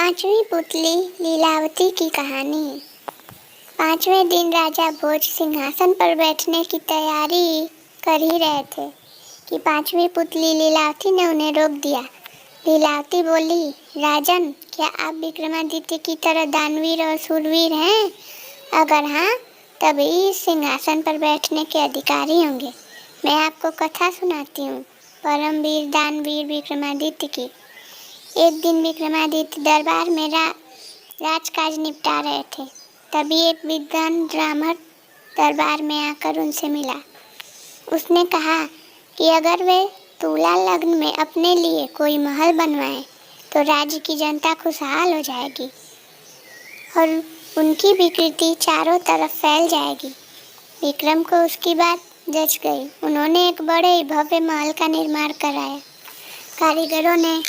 पांचवी पुतली लीलावती की कहानी। पांचवें दिन राजा भोज सिंहासन पर बैठने की तैयारी कर ही रहे थे कि पांचवी पुतली लीलावती ने उन्हें रोक दिया। लीलावती बोली, राजन, क्या आप विक्रमादित्य की तरह दानवीर और शूरवीर हैं? अगर हाँ, तभी इस सिंहासन पर बैठने के अधिकारी होंगे। मैं आपको कथा सुनाती हूँ, परमवीर दानवीर विक्रमादित्य की। एक दिन विक्रमादित्य दरबार में राजकाज निपटा रहे थे। तभी एक विद्वान ब्राह्मण दरबार में आकर उनसे मिला। उसने कहा कि अगर वे तुला लग्न में अपने लिए कोई महल बनवाएं तो राज्य की जनता खुशहाल हो जाएगी और उनकी विकृति चारों तरफ फैल जाएगी। विक्रम को उसकी बात जच गई। उन्होंने एक बड़े ही भव्य महल का निर्माण कराया। कारीगरों ने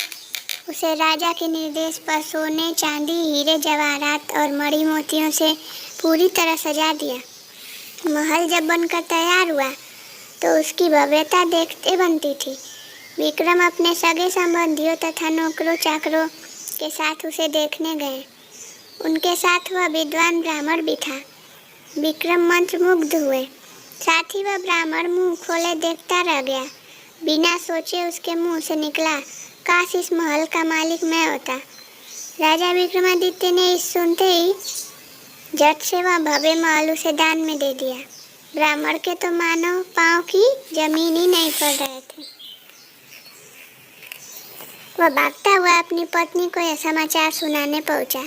उसे राजा के निर्देश पर सोने, चांदी, हीरे, जवाहरात और मणि मोतियों से पूरी तरह सजा दिया। महल जब बनकर तैयार हुआ तो उसकी भव्यता देखते बनती थी। विक्रम अपने सगे संबंधियों तथा नौकरों चाकरों के साथ उसे देखने गए। उनके साथ वह विद्वान ब्राह्मण भी था। विक्रम मंत्रमुग्ध हुए। साथ ही वह ब्राह्मण मुंह खोले देखता रह गया। बिना सोचे उसके मुंह से निकला, काश इस महल का मालिक मैं होता। राजा विक्रमादित्य ने इस सुनते ही झट से वह भव्य महल उसे दान में दे दिया। ब्राह्मण के तो मानो पांव की जमीन ही नहीं पड़ रहे थे। वह भागता हुआ अपनी पत्नी को यह समाचार सुनाने पहुंचा।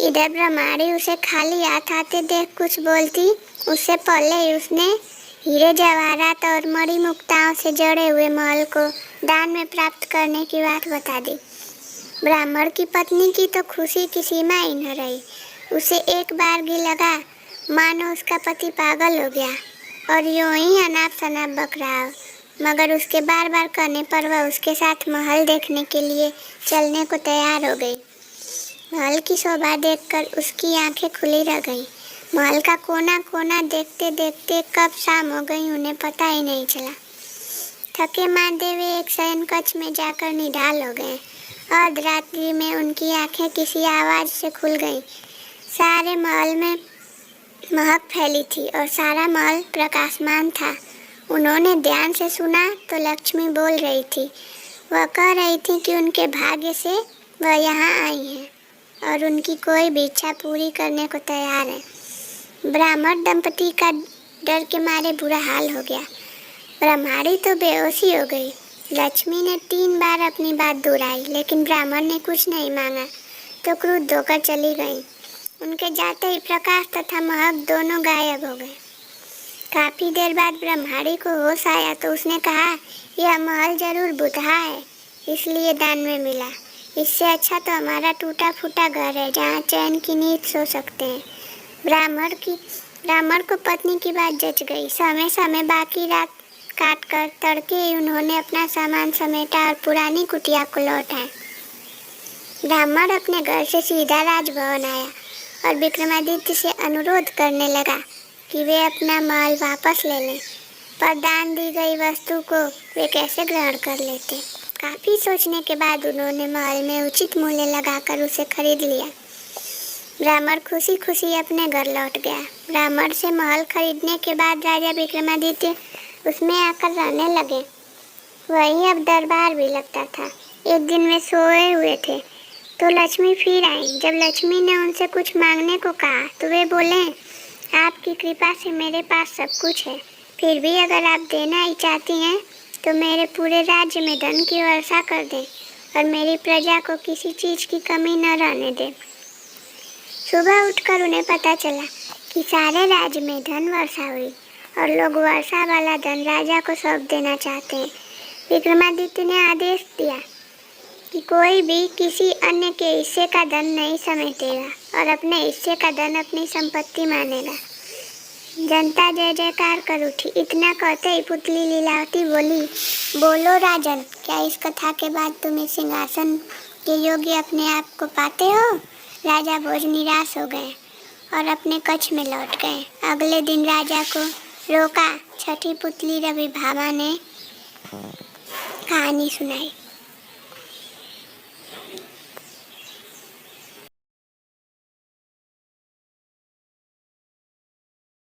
इधर ब्रह्माणी उसे खाली हाथ आते देख कुछ बोलती उससे पहले ही उसने हीरे जवाहरात और मणि मुक्ताओं से जड़े हुए महल को दान में प्राप्त करने की बात बता दी। ब्राह्मण की पत्नी की तो खुशी की सीमा ही न रही। उसे एक बार भी लगा मानो उसका पति पागल हो गया और यूं ही अनाप शनाप बक रहा हो। मगर उसके बार बार कहने पर वह उसके साथ महल देखने के लिए चलने को तैयार हो गई। महल की शोभा देखकर उसकी आंखें खुली रह गईं। महल का कोना कोना देखते देखते कब शाम हो गई उन्हें पता ही नहीं चला। थके मांदे वे एक शयन कक्ष में जाकर निढाल हो गए। अर्धरात्रि में उनकी आंखें किसी आवाज से खुल गईं। सारे महल में महक फैली थी और सारा महल प्रकाशमान था। उन्होंने ध्यान से सुना तो लक्ष्मी बोल रही थी। वह कह रही थी कि उनके भाग्य से वह यहाँ आई हैं और उनकी कोई भी इच्छा पूरी करने को तैयार है। ब्राह्मण दंपति का डर के मारे बुरा हाल हो गया। ब्रह्माणी तो बेहोशी हो गई। लक्ष्मी ने 3 बार अपनी बात दोहराई लेकिन ब्राह्मण ने कुछ नहीं मांगा तो क्रुद्ध होकर चली गई। उनके जाते ही प्रकाश तथा महक दोनों गायब हो गए। काफी देर बाद ब्रह्माणी को होश आया तो उसने कहा, यह महल जरूर बुतहा है, इसलिए दान में मिला। इससे अच्छा तो हमारा टूटा फूटा घर है जहाँ चैन की नींद सो सकते हैं। ब्राह्मण को पत्नी की बात जच गई। समय समय बाकी रात काट कर तड़के ही उन्होंने अपना सामान समेटा और पुरानी कुटिया को लौटाया। ब्राह्मण अपने घर से सीधा राजभवन आया और विक्रमादित्य से अनुरोध करने लगा कि वे अपना महल वापस ले लें, पर दान दी गई वस्तु को वे कैसे ग्रहण कर लेते। काफी सोचने के बाद उन्होंने महल में उचित मूल्य लगाकर उसे खरीद लिया। ब्राह्मण खुशी खुशी अपने घर लौट गया। ब्राह्मण से महल खरीदने के बाद राजा विक्रमादित्य उसमें आकर रहने लगे। वहीं अब दरबार भी लगता था। एक दिन वे सोए हुए थे तो लक्ष्मी फिर आई। जब लक्ष्मी ने उनसे कुछ मांगने को कहा तो वे बोले, आपकी कृपा से मेरे पास सब कुछ है, फिर भी अगर आप देना ही चाहती हैं तो मेरे पूरे राज्य में धन की वर्षा कर दें और मेरी प्रजा को किसी चीज़ की कमी न रहने दें। सुबह उठकर उन्हें पता चला कि सारे राज्य में धन वर्षा हुई और लोग वर्षा वाला धन राजा को सौंप देना चाहते हैं। विक्रमादित्य ने आदेश दिया कि कोई भी किसी अन्य के हिस्से का धन नहीं समेटेगा और अपने हिस्से का धन अपनी संपत्ति मानेगा। जनता जय जयकार कर उठी। इतना कहते ही पुतली लीलावती बोली, बोलो राजन, क्या इस कथा के बाद तुम इस सिंहासन के योग्य अपने आप को पाते हो? राजा भोज निराश हो गए और अपने कक्ष में लौट गए। अगले दिन राजा को रोका। छठी पुतली रवि भामा ने कहानी सुनाई।